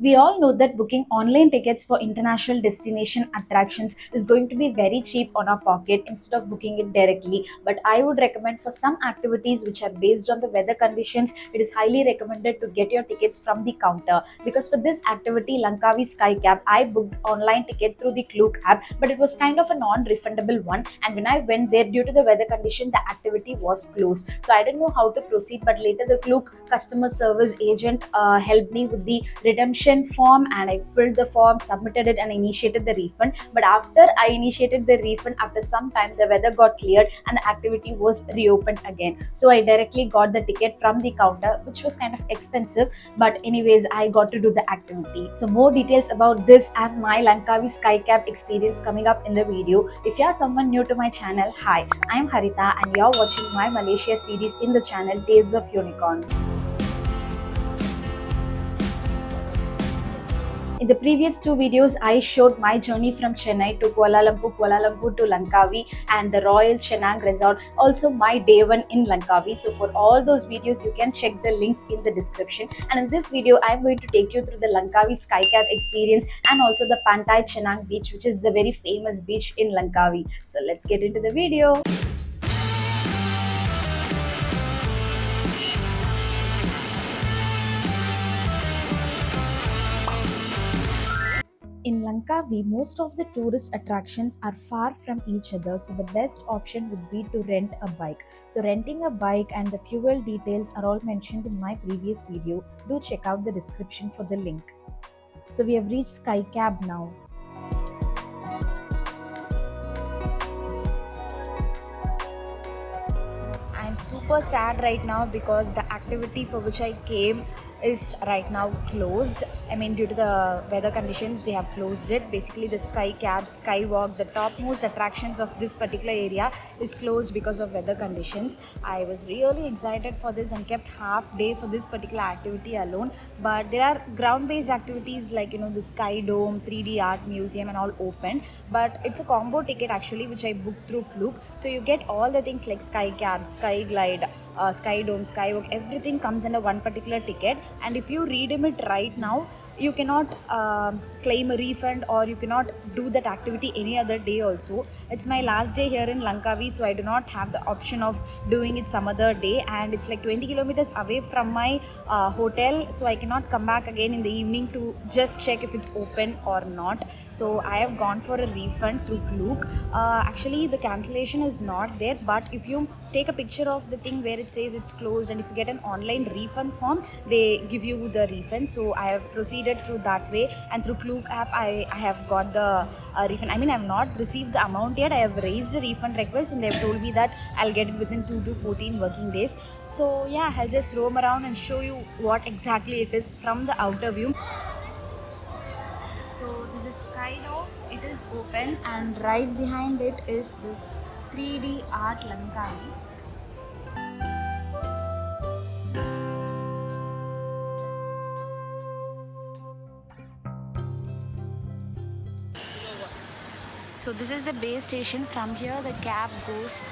We all know that booking online tickets for international destination attractions is going to be very cheap on our pocket instead of booking it directly. But I would recommend for some activities which are based on the weather conditions, it is highly recommended to get your tickets from the counter. Because for this activity, Langkawi Skycab, I booked online ticket through the Klook app, but it was kind of a non-refundable one. And when I went there, due to the weather condition, the activity was closed. So I didn't know how to proceed. But later, the Klook customer service agent helped me with the redemption form, and I filled the form, submitted it, and initiated the refund. But after I initiated the refund, after some time, the weather got cleared and the activity was reopened again. So I directly got the ticket from the counter, which was kind of expensive. But anyways, I got to do the activity. So more details about this and my Langkawi Skycab experience coming up in the video. If you are someone new to my channel, hi, I am Harita and you are watching my Malaysia series in the channel Tales of Unicorn. In the previous two videos, I showed my journey from Chennai to Kuala Lumpur to Langkawi, and the Royal Chenang Resort, also my day one in Langkawi. So for all those videos, you can check the links in the description. And in this video, I'm going to take you through the Langkawi Skycab experience and also the Pantai Chenang beach, which is the very famous beach in Langkawi. So let's get into the video. In Langkawi, most of the tourist attractions are far from each other, so the best option would be to rent a bike. So renting a bike and the fuel details are all mentioned in my previous video. Do check out the description for the link. So we have reached Skycab now. I'm super sad right now because the activity for which I came is right now closed. I mean, due to the weather conditions, they have closed it. Basically, the Skycab, Skywalk, the topmost attractions of this particular area is closed because of weather conditions. I was really excited for this and kept half day for this particular activity alone. But there are ground-based activities like the Sky Dome, 3D Art Museum, and all open. But it's a combo ticket actually, which I booked through Klook. So you get all the things like Skycab, Sky Glide, Sky Dome, Skywalk, everything comes under one particular ticket. And if you redeem it right now, you cannot claim a refund, or you cannot do that activity any other day also. It's my last day here in Langkawi, so I do not have the option of doing it some other day, and it's like 20 kilometers away from my hotel, so I cannot come back again in the evening to just check if it's open or not. So I have gone for a refund through Klook. Actually, the cancellation is not there, but if you take a picture of the thing where it says it's closed, and if you get an online refund form, they give you the refund. So I have proceeded through that way, and through Klook app I have got the refund. I mean, I have not received the amount yet. I have raised a refund request and they have told me that I'll get it within 2 to 14 working days. So yeah, I'll just roam around and show you what exactly it is from the outer view. So this is Sky Dome. It is open, and right behind it is this 3D Art Langkawi. So this is the base station. From here the cab goes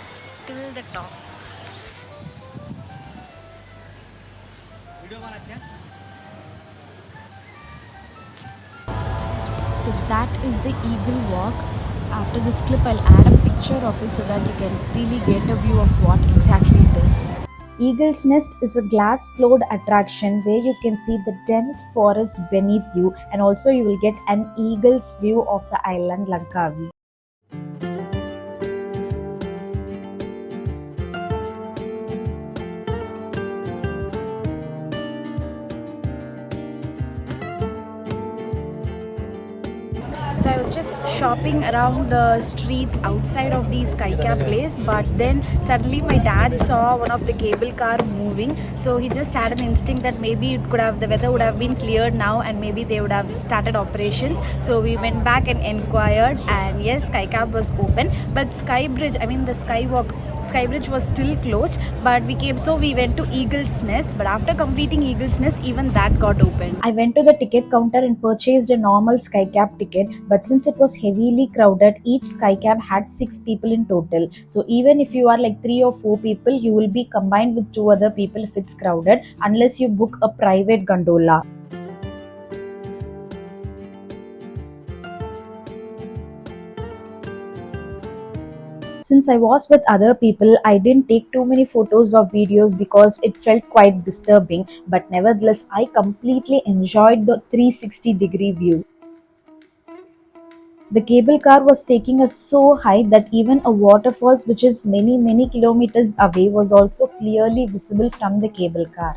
till the top. So that is the Eagle Walk. After this clip, I'll add a picture of it so that you can really get a view of what exactly it is. Eagle's Nest is a glass-floored attraction where you can see the dense forest beneath you, and also you will get an eagle's view of the island Langkawi. So I was just shopping around the streets outside of the Skycab place, but then suddenly my dad saw one of the cable car moving. So he just had an instinct that maybe the weather would have been cleared now, and maybe they would have started operations. So we went back and inquired, and yes, Skycab was open, but Skybridge, I mean the Skybridge was still closed. But we went to Eagle's Nest, but after completing Eagle's Nest, even that got open. I went to the ticket counter and purchased a normal Skycab ticket, but since it was heavily crowded, each Skycab had 6 people in total. So even if you are like 3 or 4 people, you will be combined with 2 other people if it's crowded, unless you book a private gondola. Since I was with other people, I didn't take too many photos or videos because it felt quite disturbing, but nevertheless, I completely enjoyed the 360-degree view. The cable car was taking us so high that even a waterfalls which is many kilometers away was also clearly visible from the cable car.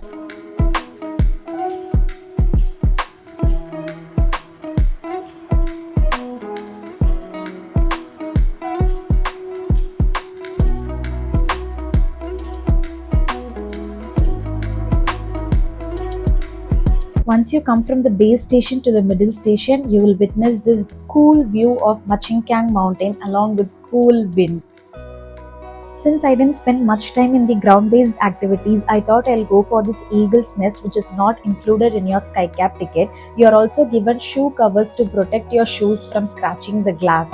Once you come from the base station to the middle station, you will witness this cool view of Machinkang mountain along with cool wind. Since I didn't spend much time in the ground-based activities, I thought I'll go for this Eagle's Nest, which is not included in your Skycap ticket. You are also given shoe covers to protect your shoes from scratching the glass.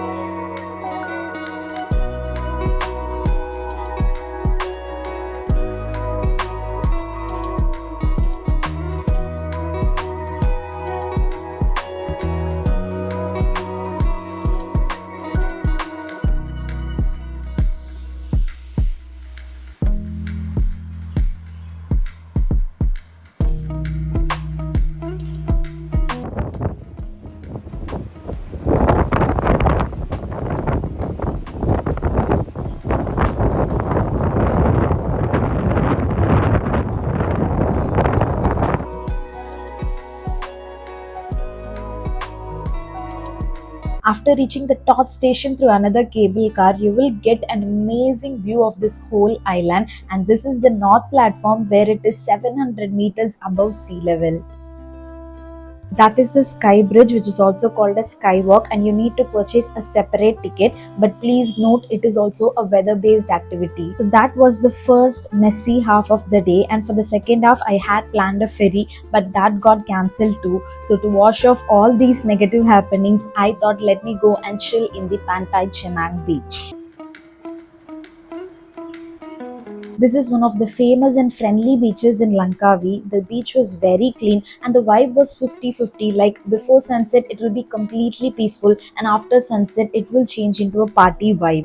After reaching the top station through another cable car, you will get an amazing view of this whole island, and this is the north platform where it is 700 meters above sea level. That is the Sky Bridge, which is also called a Skywalk, and you need to purchase a separate ticket. But please note, it is also a weather-based activity. So that was the first messy half of the day, and for the second half, I had planned a ferry, but that got cancelled too. So to wash off all these negative happenings, I thought let me go and chill in the Pantai Chenang beach. This is one of the famous and friendly beaches in Langkawi. The beach was very clean and the vibe was 50-50. Like before sunset, it will be completely peaceful, and after sunset, it will change into a party vibe.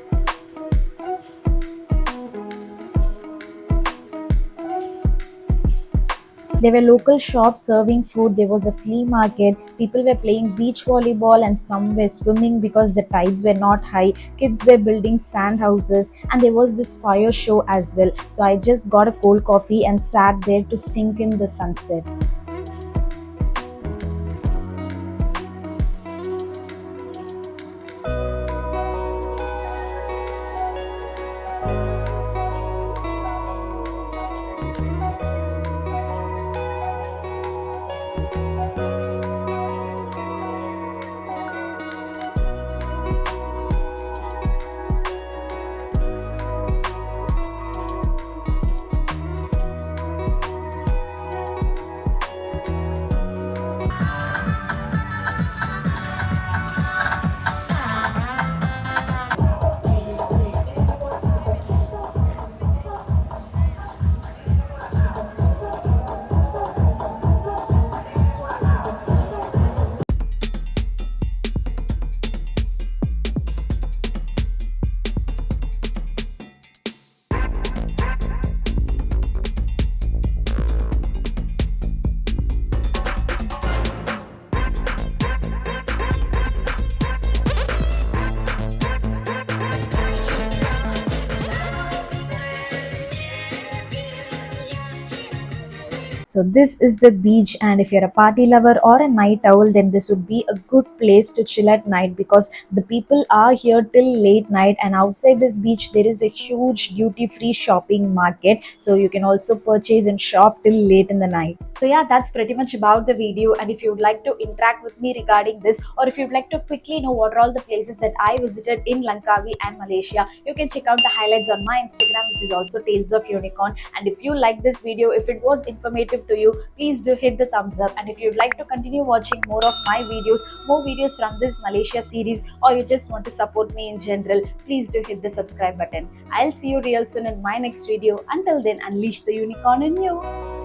There were local shops serving food, there was a flea market, people were playing beach volleyball and some were swimming because the tides were not high, kids were building sand houses, and there was this fire show as well. So I just got a cold coffee and sat there to sink in the sunset. So this is the beach, and if you're a party lover or a night owl, then this would be a good place to chill at night because the people are here till late night, and outside this beach there is a huge duty-free shopping market, so you can also purchase and shop till late in the night. So yeah, that's pretty much about the video, and if you'd like to interact with me regarding this, or if you'd like to quickly know what are all the places that I visited in Langkawi and Malaysia, you can check out the highlights on my Instagram, which is also Tales of Unicorn. And if you like this video, if it was informative to you, please do hit the thumbs up. And if you'd like to continue watching more of my videos, more videos from this Malaysia series, or you just want to support me in general, please do hit the subscribe button. I'll see you real soon in my next video. Until then, unleash the unicorn in you.